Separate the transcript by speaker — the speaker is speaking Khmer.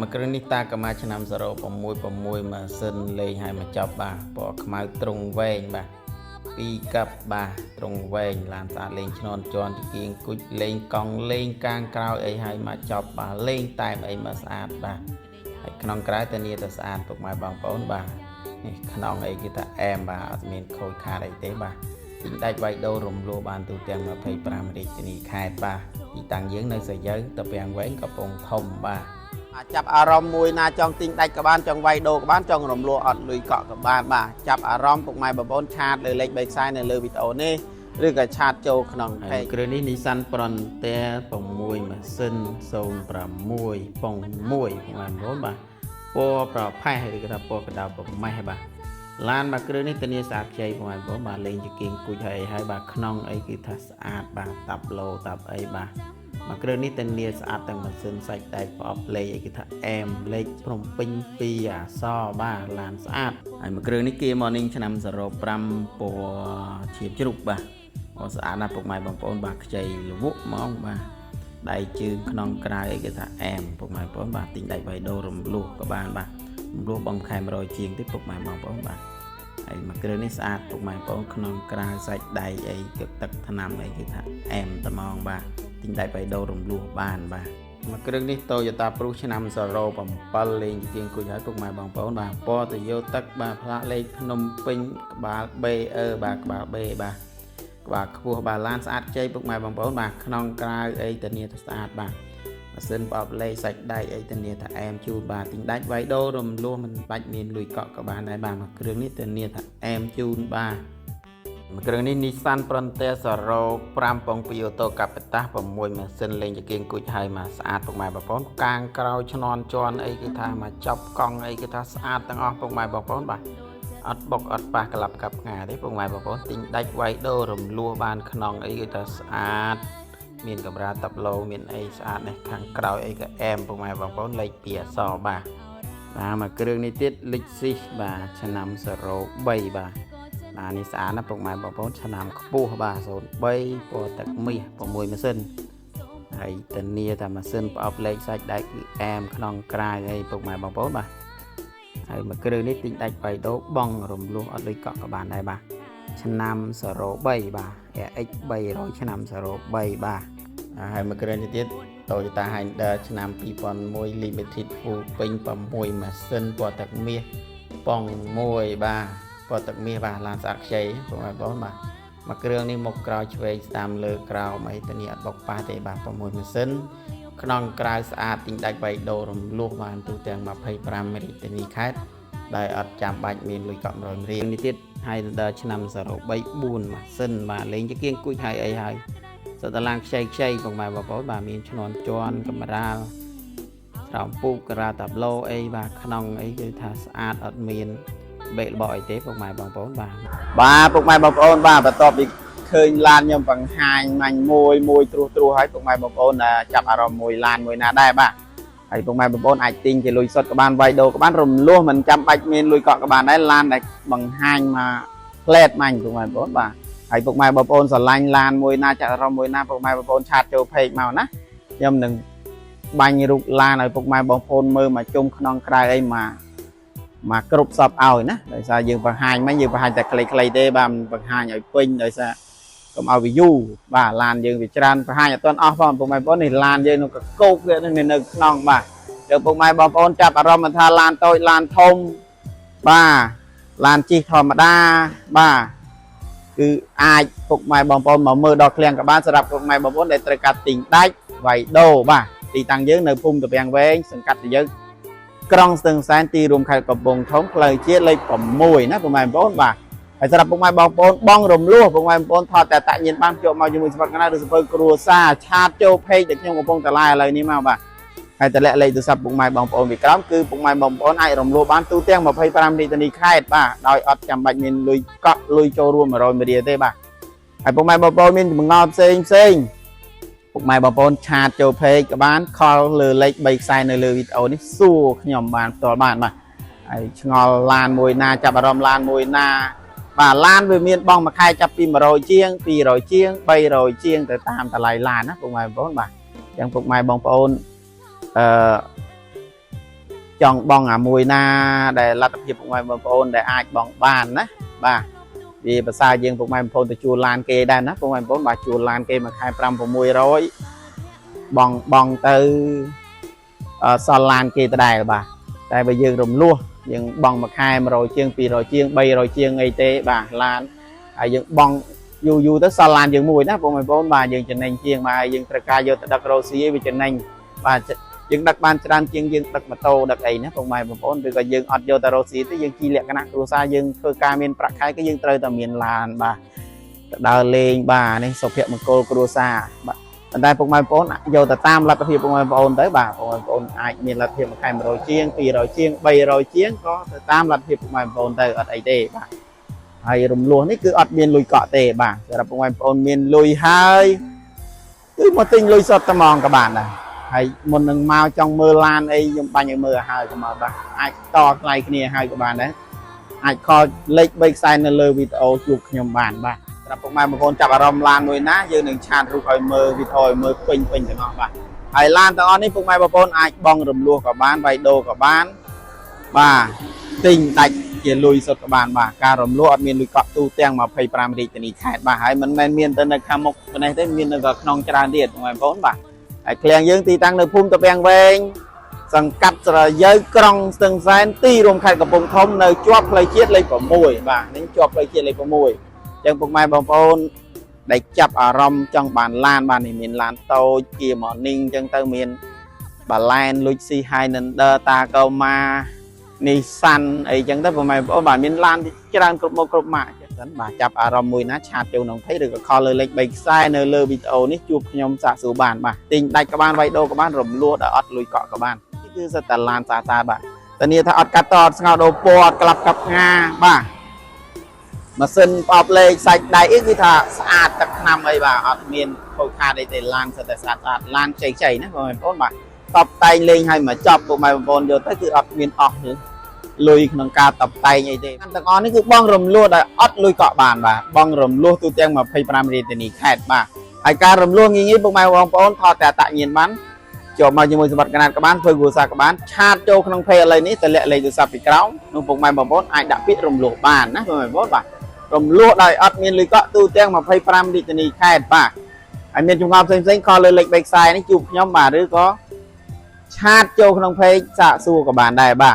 Speaker 1: មកគ្រឿងនេះតាកម្មាឆ្នាំសរោ6 6ម៉ាស៊ីនលេងឲ្យមកចាប់បាទពណ៌ខ្មៅត្រង់វែងបាទ2កាប់បាទត្រង់វែងឡានស្អាតលេងឈ្នន់ជន់ទីគៀងគុជលេងកង់លេងកាងក្រោយអីឲ្យមកចាប់បាទលេងតែមអីមកស្អាតបាទហើយក្នុងក្រៅធានាទៅស្អាតពុកម៉ែបងប្អូនបាទនេះក្នុងអីគេថាអែមបាទអត់មានខូចខាតអីទេបាទទិញដាច់វាយដូររំលោះបានទូទាំង25រាជធានីខេត្តបាទទីតាំងយើងនៅស្រយៅទៅពាំងវែងកំពង់ធំបាទចាប់អារម្មណ៍មួយណាចង់ទិញដាច់ក៏បានចង់វាយដូរក៏បានចង់រំលោះអត់លុយកក់ក៏បានបាទចាប់អារម្មណ៍ពុកម៉ែបងប្អូនឆាតលើលេខ3ខ្សែនៅលើវីដេអូនេះឬក៏ឆាតចូលក្នុងពេកគ្រឿងនេះ Nissan Frontier 6ម៉ាស៊ីន06ប៉ុង1បងប្អូនបាទពណ៌ប្រផេះឬក៏ថាពណ៌កដៅប្រម៉េះបាទឡានមកគ្រឿងនេះធានាស្អាតខ្ចីបងប្អូនបាទលេងជាគៀងគូចហើយបាទក្នុងអីគឺថាស្អាតបាទតាប់ឡូតាប់អីបាទមកគ្រឿងនេះធានាស្អាតទាំងម៉ាស៊ីនសាច់ដែកប្រអប់លេខអីគឺថាអែមលេខភ្នំពេញ2អក្សរបាទឡានស្អាតហើយមកគ្រឿងនេះ Kia Morning ឆ្នាំ05ពណ៌ឈៀបជ្រូកបាទស្អាតណាស់ពុកម៉ែបងប្អូនបាទខ្ចីលវក់ហ្មងបាទដៃជើងក្នុងក្រៅអីគេថាអែមពុកម៉ែបងប្អូនបាទទិញដាច់បៃដូររំលោះក៏បានបាទរំលោះបងខែ100ជាងទេពុកម៉ែបងប្អូនបាទហើយមកគ្រឿងនេះស្អាតពុកម៉ែបងប្អូនក្នុងក្រៅសាច់ដៃអីទឹកថ្នាំអីគេថាអែមត្មងបាទទិញដាច់បៃដូររំលោះបានបាទមកគ្រឿងនេះ Toyota Prius ឆ្នាំ07លេងជាងគួយហើយពុកម៉ែបងប្អូនបាទពណ៌តយោទឹកបាទផ្លាកលេខភ្នំពេញក្បាល B បាទក្បាល B បាទក្បាលខ្ពស់បាទឡានស្អាតជ័យពុកម៉ែបងប្អូនបាទក្នុងក្រៅអីធានាថាស្អាតបាទម៉ាស៊ីនប្រអប់លេខសាច់ដែកអីធានាថាអែមជូនបាទទិញដាច់វាយដូររំលោះមិនបាច់មានលុយកក់ក៏បានដែរបាទមកគ្រឿងនេះធានាថាអែមជូនបាទមកគ្រឿងនេះ Nissan Frontier 05ប៉ុង2អូតូកាប៉េតាស6ម៉ាស៊ីនលេងជាគៀងគូចហើយមកស្អាតពុកម៉ែបងប្អូនកាងក្រោយឆ្នន់ជន់អីគឺថាមកចាប់កង់អីគឺថាស្អាតទាំងអស់ពុកម៉ែបងប្អូនបាទអត់បុកអត់ប៉ះក្លាប់កាប់ផ្ងាទេពុកម៉ែបងប្អូនទិញដាច់វាយដូររំលោះបានក្នុងអីគឺថាស្អាតមានកម្រាលតាប់ឡូមានអីស្អាតនេះខាងក្រោយអីក៏អែមពុកម៉ែបងប្អូនលេខ2អក្សរបាទមកគ្រឿងនេះទៀត Lexus បាទឆ្នាំ03បាទនេះស្អាតណាស់ពុកម៉ែបងប្អូនឆ្នាំខ្ពស់បាទ03ពណ៌ទឹកមាស6ម៉ាស៊ីនហើយធានាថាម៉ាស៊ីនប្រអប់លេខសាច់ដែកគឺអែមក្នុងក្រៅអីពុកម៉ែបងប្អូនបាទហើយមកគ្រឿងនេះទិញដាច់បៃដូរបងរំលោះអត់លុយកក់ក៏បានដែរបាទឆ្នាំ03បាទ RX 300ឆ្នាំ03បាទហើយមកគ្រឿងនេះទៀត Toyota Highlander ឆ្នាំ2001 Limited Full ពេញ6ម៉ាស៊ីនពណ៌ទឹកមាសប៉ុង1បាទពណ៌ទឹកមាសបាទឡានស្អាតខ្ចីបងប្អូនបាទមកគ្រឿងនេះមុខក្រោយឆ្វេងស្ដាំលើក្រោមអីទៅនេះអត់បុកប៉ះទេបាទ6ម៉ាស៊ីនក្នុងក្រៅស្អាតទិញដាច់បៃដូររំលោះបានទូទាំង25រាជធានីខេត្តដែលអត់ចាំបាច់មានលុយកក់100រៀលនេះទៀត Highlander ឆ្នាំ03 4ម៉ាស៊ីនបាទលេងជាគៀងគូចហើយអីហើយសុទ្ធតែឡានខ្ចីបងប្អូនបាទមានឈ្នន់ជន់កាមេរ៉ាស្រោមពូកការ៉ាតាប់ឡូអីបាទក្នុងអីគឺថាស្អាតអត់មានបេករបស់អីទេពុកម៉ែបងប្អូនបាទពុកម៉ែបងប្អូនបាទបន្ទាប់ពីឃើញឡានខ្ញុំបង្ហាញមាញ់មួយត្រួសហើយពុកម៉ែបងប្អូនចាប់អារម្មណ៍មួយឡានមួយណាដែរបាទហើយពុកម៉ែបងប្អូនអាចទិញជាលុយសុទ្ធក៏បានវាយដូរក៏បានរំលោះមិនចាំបាច់មានលុយកក់ក៏បានដែរឡានដែលបង្ហាញមកផ្លែតមាញ់ពុកម៉ែបងប្អូនបាទហើយពុកម៉ែបងប្អូនស្រឡាញ់ឡានមួយណាចាប់អារម្មណ៍មួយណាពុកម៉ែបងប្អូនឆាតចូលពេកមកណាខ្ញុំនឹងបាញ់រូបឡានឲ្យពុកម៉ែបងប្អូនមើលមកជុំក្នុងក្រៅអីមកគ្រប់សពឲ្យណាដោយសារយើងបង្ហាញតែខ្លីៗទេបាទបង្ហាញឲ្យពេញដោយសារកុំឲ្យវាយូរបាទឡានយើងវាច្រើនបង្ហាញអត់ទាន់អស់ផងពុកម៉ែបងប្អូននេះឡានយើងនៅកកោកវានៅក្នុងបាទយកពុកម៉ែបងប្អូនចាប់អារម្មណ៍ថាឡានតូចឡានធំបាទឡានជិះធម្មតាបាទគឺអាចពុកម៉ែបងប្អូនមកមើលដល់ឃ្លាំងក៏បានសម្រាប់ពុកម៉ែបងប្អូនដែលត្រូវការទិញដាច់វាយដូរបាទទីតាំងយើងនៅភូមិតាពាំងវែងសង្កាត់តាយើងក្រុងស្ទឹងសែនទីរួមខេត្តកំពង់ធំផ្លូវជាតិលេខ6ណាពុកម៉ែបងប្អូនបាទហើយសម្រាប់ពុកម៉ែបងប្អូនបងរំលោះពុកម៉ែបងប្អូនថតតែតាក់ញៀនបានជួបមកជាមួយសម្បត្តិកណ្ដាលឬសភៅគ្រួសារឆាតចូលពេកដែលខ្ញុំកំពុងតែឡាយឥឡូវនេះមកបាទហើយតម្លាក់លេខទូរស័ព្ទពុកម៉ែបងប្អូនពីក្រោមគឺពុកម៉ែបងប្អូនអាចរំលោះបានទូទាំង25រាជធានីខេត្តបាទដោយអត់ចាំបាច់មានលុយកក់លុយចូលរួម100រៀលទេបាទហើយពុកម៉ែបងប្អូនមានចម្ងល់ផ្សេងពុកម៉ែបងប្អូនឆាតចូលពេកក៏បានខលលើលេខ3ខ្សែនៅលើវីដេអូនេះសួរខ្ញុំបានផ្ទាល់បានបាទហើយឆ្ងល់ឡានមួយណាចាប់អារម្មណ៍ឡានមួយណាបាទឡានវាមានបងមួយខែចាប់ពី100ជាង200ជាង300ជាងទៅតាមតម្លៃឡានណាពុកម៉ែបងប្អូនបាទអញ្ចឹងពុកម៉ែបងប្អូន chọn bong à mùi na để lát tập hiệp ngoài bông ôn để ai bong bàn á bà vì bà xa dương phục mai phôn từ chùa lan kê đan á phục mai phôn bà chùa lan kê mà khai pram phục mùi rồi bong bong từ son lan kê tới đây bà tại bây giờ rùm lua nhưng bong mà khai mà rồi chiên pì rồi chiên bay rồi chiên ngay tế bà lan dương bong dù tới son lan dương mùi đó phục mai phôn bà dương chân nành chiên mà dương tra ca vô đặc rô xí vì chân nành bà dương đặc ban tràn chiên dương đặc mà tô đặc ấy nè phục mai phôn vì có dương ọt vô tà rô xí tới dương chi lẹ cái nạc rô xa dương khơi ca miên bạc khai cái dương trời tà miên lan bà đào lên bà nên sọc hiện một cô rô xa đây phục mai phôn vô tà tam là tập hiệp phục mai phôn tới bà phục mai phôn ai miên là hiệp một khai mà rồi chiên pì rồi chiên bay rồi chiên có tam là hiệp phục mai phôn tới ở đây tê bà hay rùm luôn ấy cứ ọt miên lùi cọ tê bà rồi phục mai phôn miên lùi hai cứ một tinh lùi sọt tà mòn các bạn này hay một lần mau trong mưa lan ấy dùng bao nhiêu mưa hai của mà bà ai to này kia hai của bạn đấy ai kho lệch bay sai nơi lơ video chụp nhầm bản bà tập phục mai một con chập rồng lan nuôi ná dương đừng chăn rồi coi mưa vì thôi mưa pin pin cho nó bà hay lan tao anh ấy phục mai một con ai bong rùm lua của bán vay đô của bán bà tình đạch chỉ lùi sọt của bạn bà ca rùm lua miền lùi cọp tu tiếng mà phải pram đi từ này khai bà hay mình miền tên là kham mộc bên này tới miền là gọt non tràn điện ngoài vốn bà kèn dương thì tăng được phun tập bèn về sẵn cắt rồi giới cong từng sáng ti rồng khaiกับbông thông nơi chóp lấy chiết lấy của mùi và đến chóp lấy chiết lấy của mùi chân phục mai bông phôn để chập ở rong trong bàn lan bàn này miền lan tô kia mỏ ninh chân tơ miền bà lan Lucy hai nên đơ ta câu ma Nissan ấy chân tới phục mai bông bàn miền lan thì cái đang cột một cột mạ bà chập ở rong mùi nát chặt châu nồng thấy được kho lời lệch bạch sai nơi lơ video ní chụp nhom xả số bàn bà tình đạch các bạn vay đô các bạn rầm lúa đã ọt lùi cọ các bạn cứ rất là lan xa xa bà tận nhiên ta ọt cắt tọt ngao đồ bọt cặp cặp nga bà mà sân bọc lê sạch đầy ít như thà sạch tập năm ấy bà ọt miền khôi kha đây để lan thật là sạch lan chảy chảy nữa rồi tốt bà tập tay lên hay mà chọc của mày bồn giờ tới cứ ọt miền ọt nữa lùi nâng ca tập tay như thế anh ta có nó cứ bong rầm lúa đã ót lùi cọ bàn bà bong rầm lúa tu tiếng mà phải pram đi thì khẹt bà ai ca rầm lúa nhưงี้bông mai bông bông thọแต่tại nhiên bán cho mà như một vật cái này các bạn phơi gùa sa các bạn chát châu không phê lên níแต่lệ từ sập bị kéo nó bông mai bông ai đã biết rầm lúa bàn á rồi bông bà rầm lúa đây ót miền lùi cọ tu tiếng mà phải pram đi thì khẹt bà ai miền trung học xem kho lời lệch bạch sai nó chụp nhóm bà đứa có chát châu không phê xạ xua của bạn đây bà